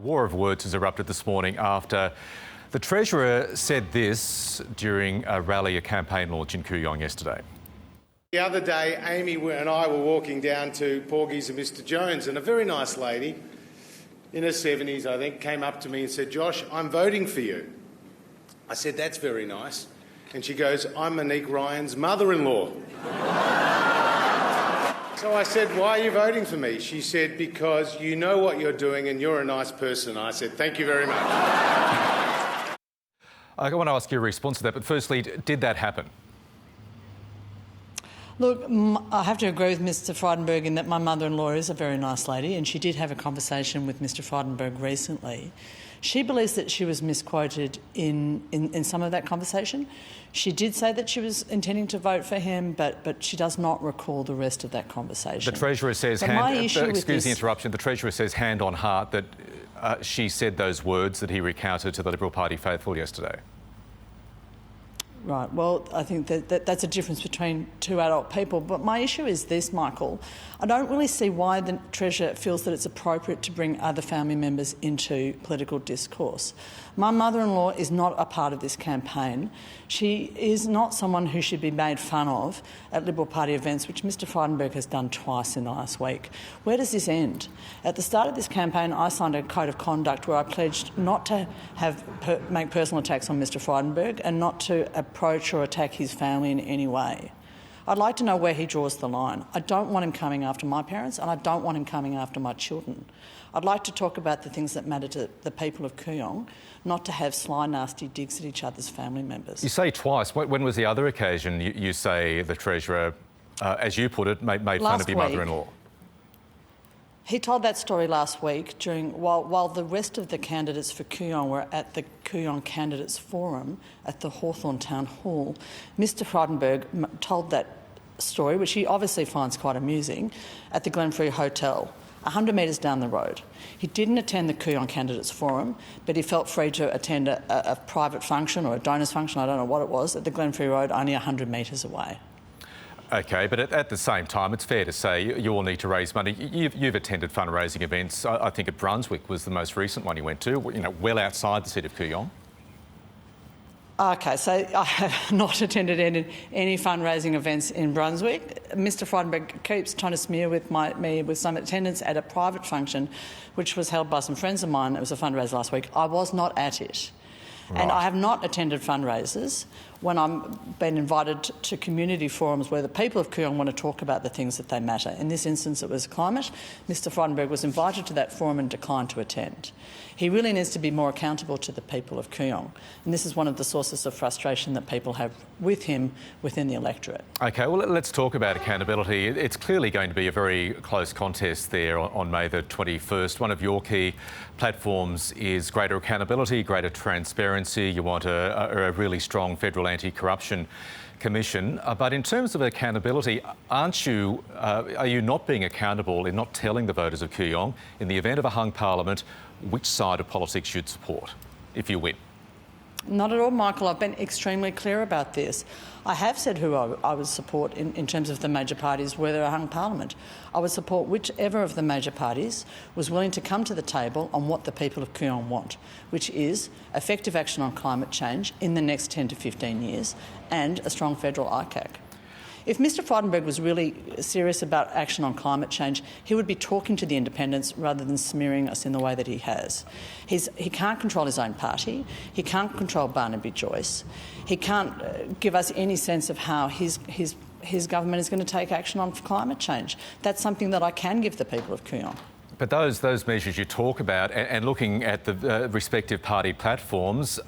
A war of words has erupted this morning after the Treasurer said this during a rally, a campaign launch in Kooyong yesterday. The other day, Amy and I were walking down to Porgy's and Mr Jones, and a very nice lady, in her 70s I think, came up to me and said, "Josh, I'm voting for you." I said, "That's very nice." And she goes, "I'm Monique Ryan's mother-in-law." So I said, "Why are you voting for me?" She said, "Because you know what you're doing and you're a nice person." I said, "Thank you very much." I want to ask your response to that, but firstly, did that happen? Look, I have to agree with Mr Frydenberg in that my mother-in-law is a very nice lady, and she did have a conversation with Mr Frydenberg recently. She believes that she was misquoted in some of that conversation. She did say that she was intending to vote for him, but she does not recall the rest of that conversation. The Treasurer says, excuse the interruption, the Treasurer says hand on heart that she said those words that he recounted to the Liberal Party faithful yesterday. Right, well, I think that's a difference between two adult people. But my issue is this, Michael. I don't really see why the Treasurer feels that it's appropriate to bring other family members into political discourse. My mother-in-law is not a part of this campaign. She is not someone who should be made fun of at Liberal Party events, which Mr Frydenberg has done twice in the last week. Where does this end? At the start of this campaign, I signed a code of conduct where I pledged not to make personal attacks on Mr Frydenberg and not to approach or attack his family in any way. I'd like to know where he draws the line. I don't want him coming after my parents, and I don't want him coming after my children. I'd like to talk about the things that matter to the people of Kooyong, not to have sly, nasty digs at each other's family members. You say twice. When was the other occasion you say the Treasurer, as you put it, made fun of your mother-in-law? He told that story last week while the rest of the candidates for Kooyong were at the Kooyong Candidates Forum at the Hawthorn Town Hall. Mr Frydenberg told that story, which he obviously finds quite amusing, at the Glenfrey Hotel, 100 metres down the road. He didn't attend the Kooyong Candidates Forum, but he felt free to attend a private function or a donors function, I don't know what it was, at the Glenfrey Road, only 100 metres away. OK, but at the same time, it's fair to say you all need to raise money. You've attended fundraising events. I think at Brunswick was the most recent one you went to, well outside the seat of Kooyong. OK, so I have not attended any fundraising events in Brunswick. Mr Frydenberg keeps trying to smear me with some attendance at a private function which was held by some friends of mine. It was a fundraiser last week. I was not at it. Right. And I have not attended fundraisers when I've been invited to community forums where the people of Kooyong want to talk about the things that they matter. In this instance, it was climate. Mr Frydenberg was invited to that forum and declined to attend. He really needs to be more accountable to the people of Kooyong. And this is one of the sources of frustration that people have with him within the electorate. OK, well, let's talk about accountability. It's clearly going to be a very close contest there on May the 21st. One of your key platforms is greater accountability, greater transparency. You want a really strong federal anti-corruption commission. But in terms of accountability, are you not being accountable in not telling the voters of Kooyong, in the event of a hung parliament, which side of politics you'd support if you win? Not at all, Michael. I've been extremely clear about this. I have said who I would support in terms of the major parties were there a hung parliament. I would support whichever of the major parties was willing to come to the table on what the people of Kooyong want, which is effective action on climate change in the next 10 to 15 years and a strong federal ICAC. If Mr Frydenberg was really serious about action on climate change, he would be talking to the independents rather than smearing us in the way that he has. He can't control his own party. He can't control Barnaby Joyce. He can't give us any sense of how his government is going to take action on climate change. That's something that I can give the people of Kooyong. But those measures you talk about, and looking at the respective party platforms,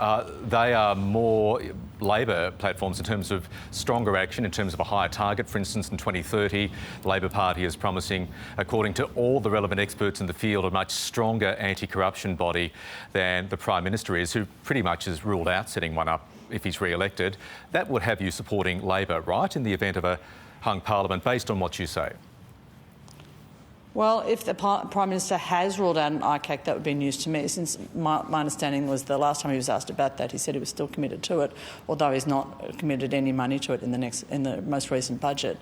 they are more Labor platforms in terms of stronger action, in terms of a higher target. For instance, in 2030, the Labor Party is promising, according to all the relevant experts in the field, a much stronger anti-corruption body than the Prime Minister is, who pretty much has ruled out setting one up if he's re-elected. That would have you supporting Labor, right, in the event of a hung parliament, based on what you say? Well, if the Prime Minister has ruled out an ICAC, that would be news to me, since my understanding was the last time he was asked about that, he said he was still committed to it, although he's not committed any money to it in the most recent budget.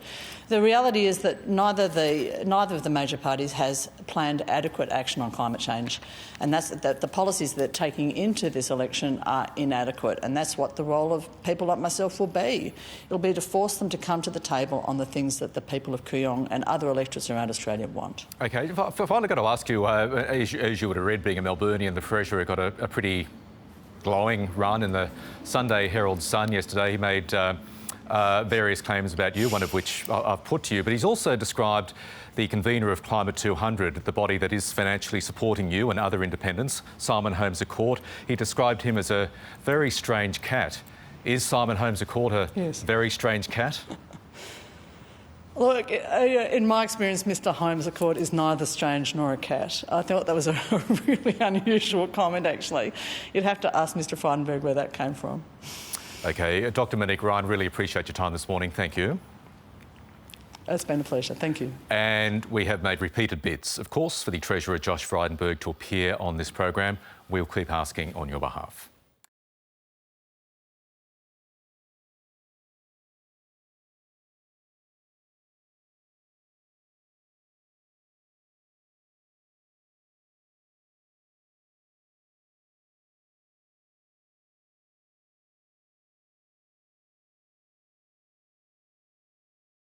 The reality is that neither of the major parties has planned adequate action on climate change, and that's that the policies they're taking into this election are inadequate, and that's what the role of people like myself will be. It'll be to force them to come to the table on the things that the people of Kooyong and other electorates around Australia want. OK, if I've got to ask you, as you would have read, being a Melburnian, the Treasurer got a pretty glowing run in the Sunday Herald Sun yesterday. He made various claims about you, one of which I've put to you, but he's also described the convener of Climate 200, the body that is financially supporting you and other independents, Simon Holmes à Court. He described him as a very strange cat. Is Simon Holmes à Court a very strange cat? Look, in my experience, Mr Holmes à Court is neither strange nor a cat. I thought that was a really unusual comment, actually. You'd have to ask Mr Frydenberg where that came from. OK, Dr Monique Ryan, really appreciate your time this morning. Thank you. It's been a pleasure. Thank you. And we have made repeated bids, of course, for the Treasurer Josh Frydenberg to appear on this program. We'll keep asking on your behalf.